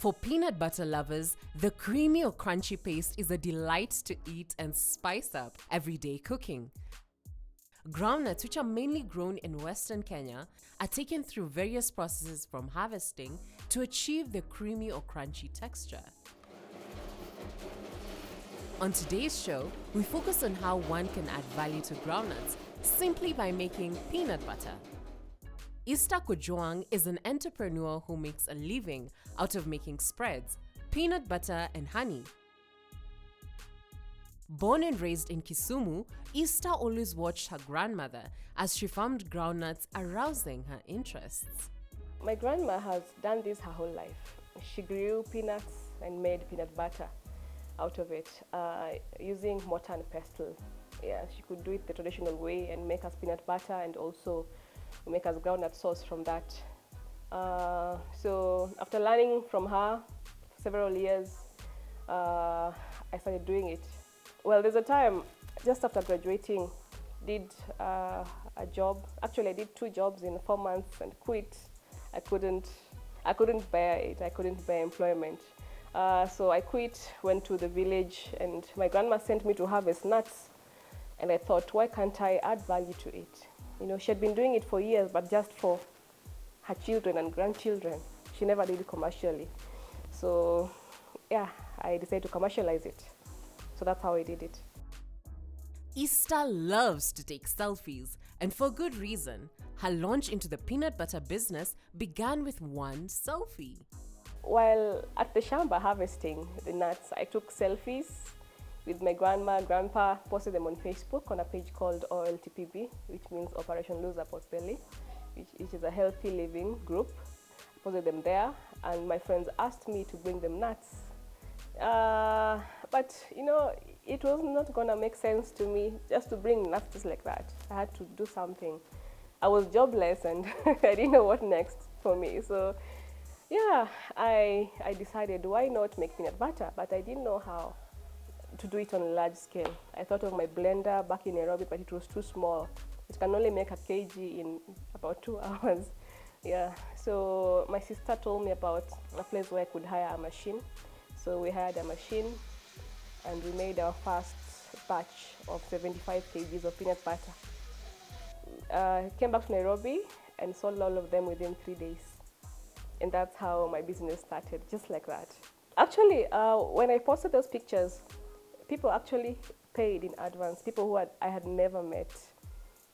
For peanut butter lovers, the creamy or crunchy paste is a delight to eat and spice up everyday cooking. Groundnuts, which are mainly grown in Western Kenya, are taken through various processes from harvesting to achieve the creamy or crunchy texture. On today's show, we focus on how one can add value to groundnuts simply by making peanut butter. Esther Kojoang is an entrepreneur who makes a living out of making spreads, peanut butter, and honey. Born and raised in Kisumu, Esther always watched her grandmother as she farmed groundnuts, arousing her interests. My grandma has done this her whole life. She grew peanuts and made peanut butter out of it using mortar and pestle. Yeah, she could do it the traditional way and make us peanut butter and also make us groundnut sauce from that. So after learning from her several years, I started doing it. Well, there's a time just after graduating, did a job. Actually, I did 2 jobs in 4 months and quit. I couldn't bear it. I couldn't bear employment. So I quit, went to the village, and my grandma sent me to harvest nuts. And I thought, why can't I add value to it? You know, she had been doing it for years, but just for her children and grandchildren. She never did it commercially. So yeah, I decided to commercialize it. So that's how I did it. Esther loves to take selfies, and for good reason. Her launch into the peanut butter business began with one selfie. While at the shamba harvesting the nuts, I took selfies with my grandma, grandpa, posted them on Facebook on a page called OLTPB, which means Operation Lose a Pot Belly, which is a healthy living group. I posted them there, and my friends asked me to bring them nuts. But you know, it was not gonna make sense to me just to bring nuts just like that. I had to do something. I was jobless and I didn't know what next for me. So yeah, I decided, why not make peanut butter? But I didn't know how to do it on a large scale. I thought of my blender back in Nairobi, but it was too small. It can only make a kg in about 2 hours. Yeah, so my sister told me about a place where I could hire a machine. So we hired a machine and we made our first batch of 75 kgs of peanut butter. Came back to Nairobi and sold all of them within 3 days. And that's how my business started, just like that. Actually, when I posted those pictures, people actually paid in advance, people who I had never met.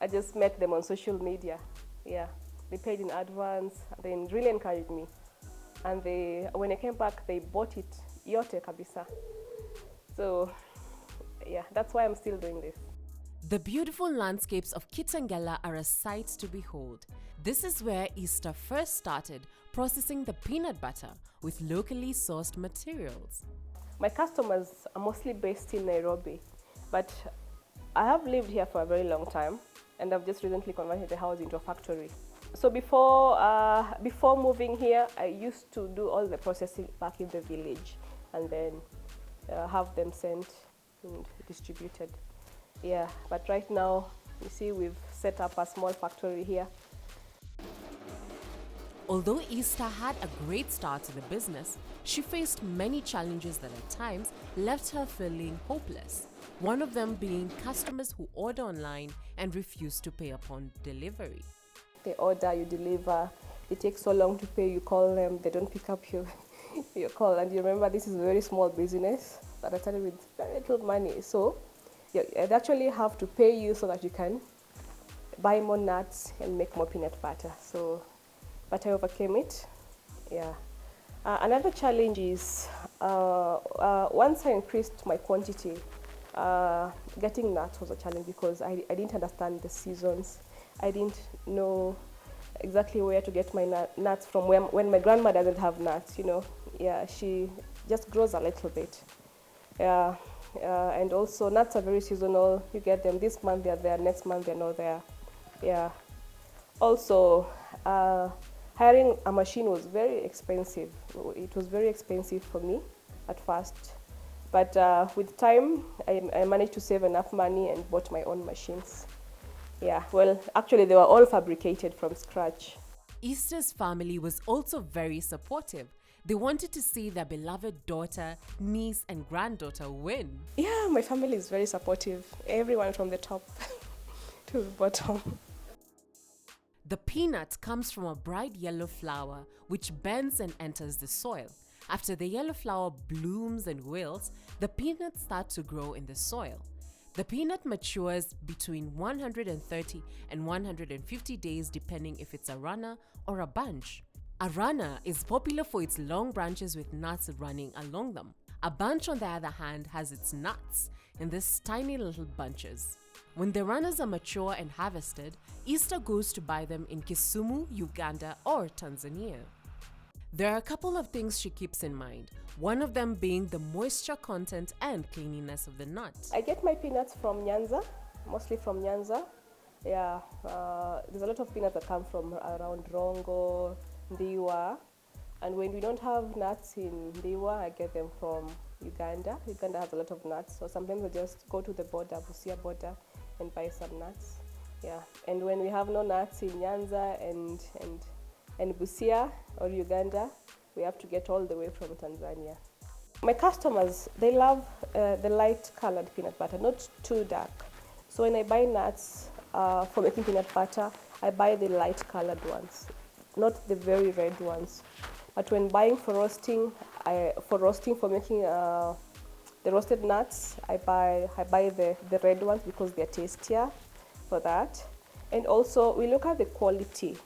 I just met them on social media. Yeah, they paid in advance. They really encouraged me. And when I came back, they bought it, yote kabisa. So yeah, that's why I'm still doing this. The beautiful landscapes of Kitengela are a sight to behold. This is where Esther first started processing the peanut butter with locally sourced materials. My customers are mostly based in Nairobi, but I have lived here for a very long time, and I've just recently converted the house into a factory. So before moving here, I used to do all the processing back in the village, and then have them sent and distributed. Yeah, but right now, you see, we've set up a small factory here. Although Esther had a great start to the business, she faced many challenges that at times left her feeling hopeless. One of them being customers who order online and refuse to pay upon delivery. They order, you deliver, it takes so long to pay, you call them, they don't pick up your call. And you remember, this is a very small business that I started with very little money. So they actually have to pay you so that you can buy more nuts and make more peanut butter. So, but I overcame it. Yeah. Another challenge is once I increased my quantity, getting nuts was a challenge because I didn't understand the seasons. I didn't know exactly where to get my nuts from when my grandma doesn't have nuts, you know. Yeah, she just grows a little bit. Yeah, and also nuts are very seasonal. You get them this month, they're there, next month they're not there. Yeah. Also, hiring a machine was very expensive. It was very expensive for me at first. But with time, I managed to save enough money and bought my own machines. Yeah, well, actually, they were all fabricated from scratch. Esther's family was also very supportive. They wanted to see their beloved daughter, niece, and granddaughter win. Yeah, my family is very supportive. Everyone from the top to the bottom. The peanut comes from a bright yellow flower which bends and enters the soil. After the yellow flower blooms and wilts, the peanuts start to grow in the soil. The peanut matures between 130 and 150 days depending if it's a runner or a bunch. A runner is popular for its long branches with nuts running along them. A bunch, on the other hand, has its nuts in these tiny little bunches. When the runners are mature and harvested, Easter goes to buy them in Kisumu, Uganda, or Tanzania. There are a couple of things she keeps in mind, one of them being the moisture content and cleanliness of the nut. I get my peanuts from Nyanza, mostly from Nyanza. Yeah, there's a lot of peanuts that come from around Rongo, Ndiwa, and when we don't have nuts in Ndiwa, I get them from Uganda. Uganda has a lot of nuts, so sometimes I just go to the border, Busia border, and buy some nuts. Yeah, and when we have no nuts in Nyanza and Busia or Uganda, we have to get all the way from Tanzania. My customers, they love the light colored peanut butter, not too dark. So when I buy nuts for making peanut butter, I buy the light colored ones, not the very red ones. But when buying for roasting, for making the roasted nuts, I buy the red ones because they're tastier for that. And also we look at the quality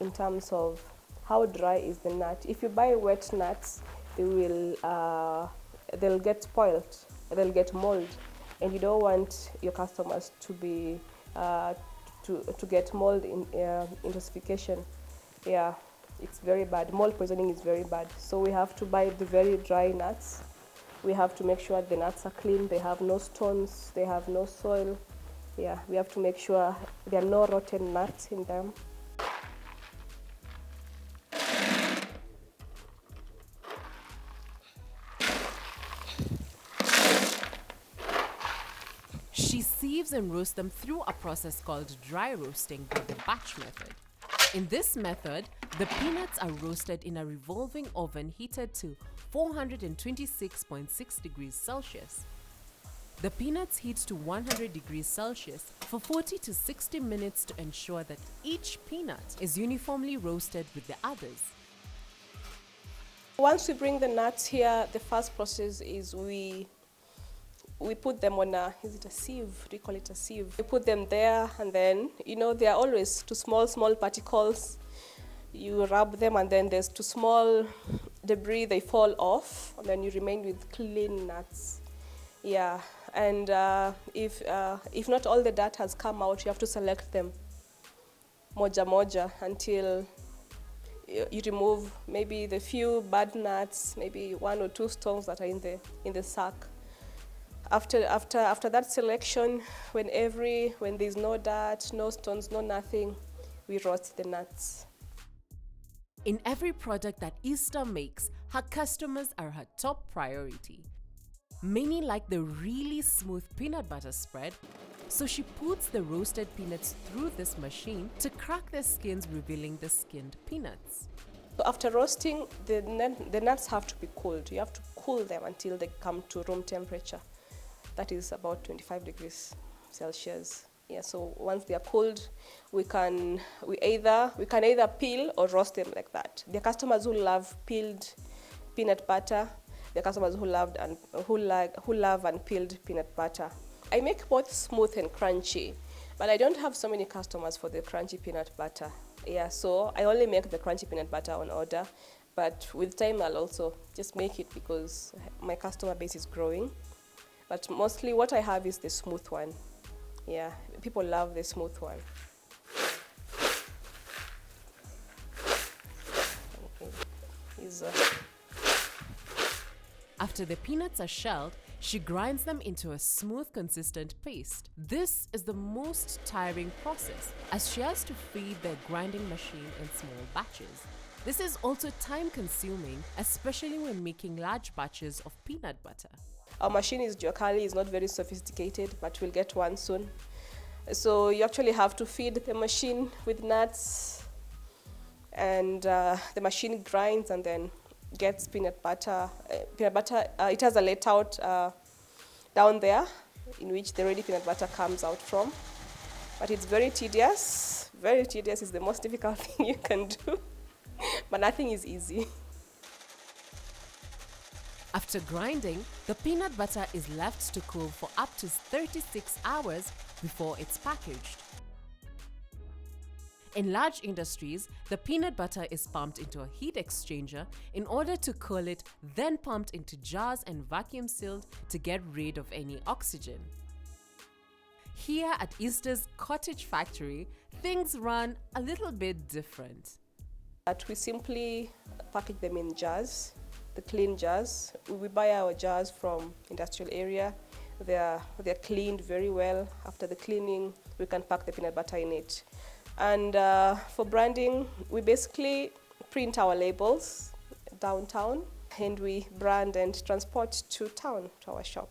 in terms of how dry is the nut. If you buy wet nuts, they'll get spoiled, they'll get mold, and you don't want your customers to be to get mold in intoxication. Yeah, it's very bad. Mold poisoning is very bad. So we have to buy the very dry nuts. We have to make sure the nuts are clean, they have no stones, they have no soil. Yeah, we have to make sure there are no rotten nuts in them. She sieves and roasts them through a process called dry roasting by the batch method. In this method, the peanuts are roasted in a revolving oven heated to 426.6 degrees Celsius. The peanuts heat to 100 degrees Celsius for 40 to 60 minutes to ensure that each peanut is uniformly roasted with the others. Once we bring the nuts here, the first process is we put them on is it a sieve? Do you call it a sieve? We put them there, and then, they are always too small particles. You rub them, and then there's too small debris, they fall off, and then you remain with clean nuts. Yeah, and if not all the dirt has come out, you have to select them moja until you remove maybe the few bad nuts, maybe 1 or 2 stones that are in the sack. After that selection, when there's no dirt, no stones, no nothing, we roast the nuts. In every product that Easter makes, her customers are her top priority. Many like the really smooth peanut butter spread, so she puts the roasted peanuts through this machine to crack their skins, revealing the skinned peanuts. So after roasting, the nuts have to be cooled. You have to cool them until they come to room temperature. That is about 25 degrees Celsius. Yeah, so once they are cooled, we can either peel or roast them like that. There are customers who love peeled peanut butter. There are customers who love unpeeled peanut butter. I make both smooth and crunchy, but I don't have so many customers for the crunchy peanut butter. Yeah, so I only make the crunchy peanut butter on order, but with time I'll also just make it because my customer base is growing. But mostly what I have is the smooth one. Yeah, people love the smooth one. After the peanuts are shelled, she grinds them into a smooth, consistent paste. This is the most tiring process as she has to feed the grinding machine in small batches. This is also time-consuming, especially when making large batches of peanut butter. Our machine is Jokali, is not very sophisticated, but we'll get one soon. So you actually have to feed the machine with nuts, and the machine grinds and then gets peanut butter. It has a layout down there in which the ready peanut butter comes out from. But it's very tedious. Very tedious is the most difficult thing you can do. But nothing is easy. After grinding, the peanut butter is left to cool for up to 36 hours before it's packaged. In large industries, the peanut butter is pumped into a heat exchanger in order to cool it, then pumped into jars and vacuum sealed to get rid of any oxygen. Here at Easter's cottage factory, things run a little bit different. But we simply package them in jars, the clean jars. We buy our jars from industrial area. They're cleaned very well. After the cleaning, we can pack the peanut butter in it. And for branding, we basically print our labels downtown and we brand and transport to town, to our shop.